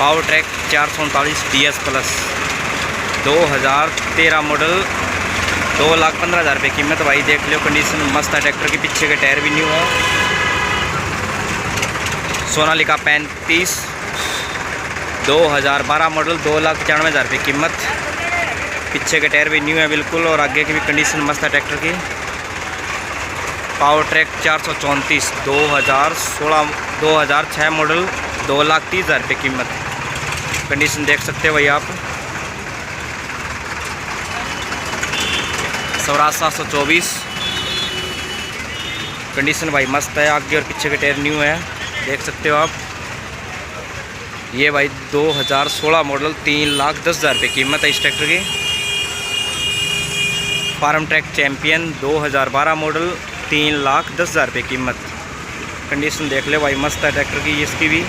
Power track 439 DS plus 2013 model 2,15,000 रुपये कीमत। भाई देख लो कंडीशन मस्त है ट्रैक्टर की, पीछे के टायर भी न्यू है। सोनालिका 35 2012 मॉडल 2,95,000 रुपये कीमत। पीछे के टायर भी न्यू है बिल्कुल और आगे की भी कंडीशन मस्त है ट्रैक्टर की। पावर ट्रैक 434 2006 मॉडल 2,30,000 रुपये कीमत। कंडीशन देख सकते हो भाई आप। स्वराज 724 कंडीशन भाई मस्त है, आगे और पीछे के टायर न्यू है देख सकते हो आप। ये भाई 2016 मॉडल 3,10,000 रुपये कीमत है इस ट्रैक्टर की। फार्म ट्रैक चैम्पियन 2012 मॉडल 3,10,000 रुपये कीमत। कंडीशन देख ले भाई मस्त है ट्रैक्टर की इसकी भी।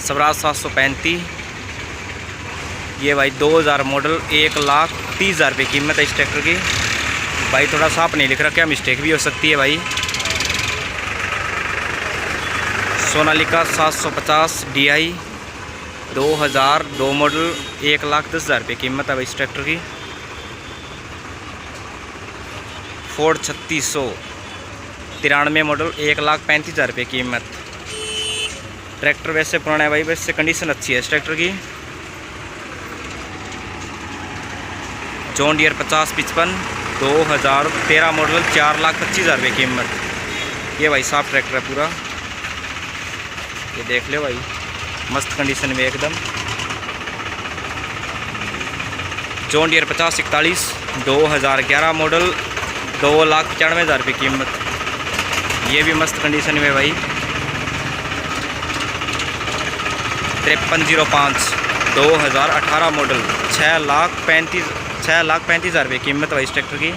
स्वराज 735 ये भाई 2000 मॉडल 1,30,000 रुपये कीमत है इस ट्रैक्टर की। भाई थोड़ा साफ नहीं लिख रहा, क्या मिस्टेक भी हो सकती है भाई। सोनालिका 750 DI 2002 मॉडल 1,10,000 रुपये कीमत है भाई इस ट्रैक्टर की। फोर्ड 3600 93 मॉडल 1,35,000 रुपये कीमत। ट्रैक्टर वैसे पुराना है भाई, वैसे कंडीशन अच्छी है इस ट्रैक्टर की। जॉन डियर 5055 2013 मॉडल 4,25,000 रुपये कीमत। ये भाई साफ ट्रैक्टर है पूरा, ये देख लो भाई मस्त कंडीशन में एकदम। जॉन डियर 5041 2011 मॉडल 2,95,000 रुपये कीमत। ये भी मस्त कंडीशन में भाई। 5305 2018 मॉडल 6,35,000 रुपये कीमत भाई इस ट्रैक्टर की।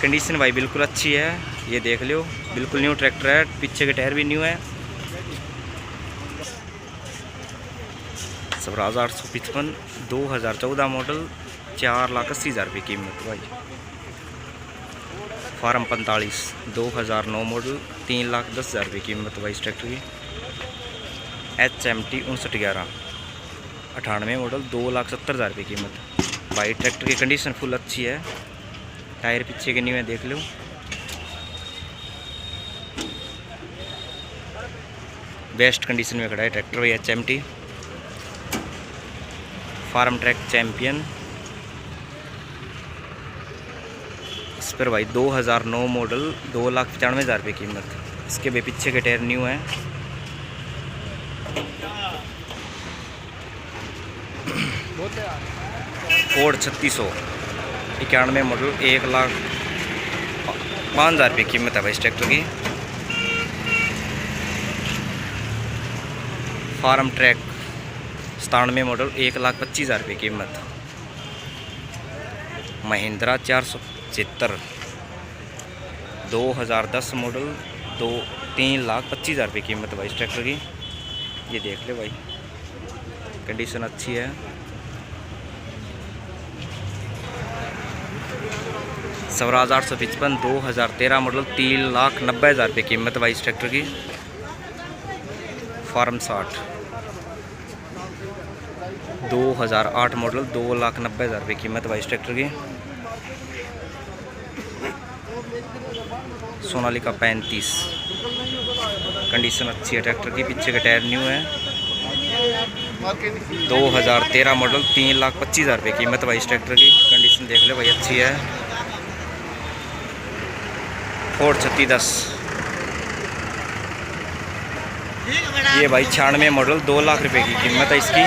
कंडीशन भाई बिल्कुल अच्छी है, ये देख लो बिल्कुल न्यू ट्रैक्टर है, पीछे के टायर भी न्यू है। स्वराज 855 2014 मॉडल 4,80,000 रुपये कीमत भाई। फार्म 45 2009 मॉडल 3,10,000 रुपये कीमत भाई इस ट्रैक्टर की। HMT 5911 98 मॉडल 2,70,000 रुपये कीमत। भाई ट्रैक्टर की कंडीशन फुल अच्छी है, टायर पीछे के न्यू है देख लो। बेस्ट कंडीशन में खड़ा है ट्रैक्टर भाई HMT। फार्म ट्रैक चैम्पियन इस पर भाई 2009 मॉडल 2,95,000 रुपये कीमत। इसके भी पीछे के टायर न्यू हैं। फोर्ड 3600 91 मॉडल 1,05,000 रुपये कीमत है भाई इस ट्रैक्टर की। फार्म ट्रैक 97 मॉडल 1,25,000 रुपये कीमत। महिंद्रा 475 2010 मॉडल 3,25,000 रुपये कीमत भाई इस ट्रैक्टर की। ये देख ले भाई कंडीशन अच्छी है। स्वराज 855 2013 मॉडल 3,90,000 रुपये कीमत भाई इस ट्रैक्टर की। फार्म 60 2008 मॉडल 2,90,000 रुपये कीमत भाई इस ट्रैक्टर की। सोनालिका 35 कंडीशन अच्छी है ट्रैक्टर की, पीछे के टायर न्यू है। 2013 मॉडल 3,25,000 रुपये कीमत भाई इस ट्रैक्टर की। कंडीशन देख ले भाई अच्छी है। फोर्ड 3610 ये भाई 96 मॉडल 2 लाख रुपए की कीमत है इसकी।